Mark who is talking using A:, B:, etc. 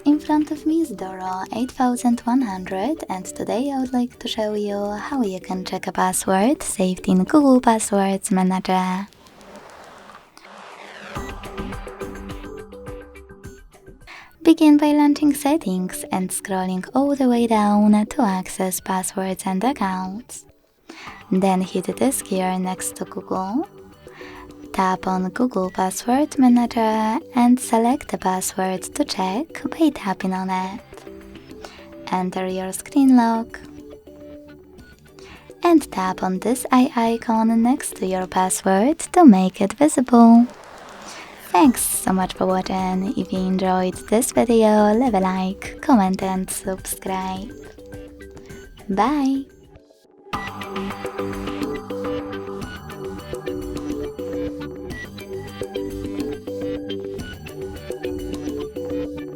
A: In front of me is DORO 8100, and today I would like to show you how you can check a password saved in Google Passwords Manager. Begin by launching Settings and scrolling all the way down to access passwords and accounts. Then hit this gear next to Google. Tap on Google Password Manager and select the password to check by tapping on it. Enter your screen lock and tap on this eye icon next to your password to make it visible. Thanks so much for watching. If you enjoyed this video, leave a like, comment and subscribe. Bye!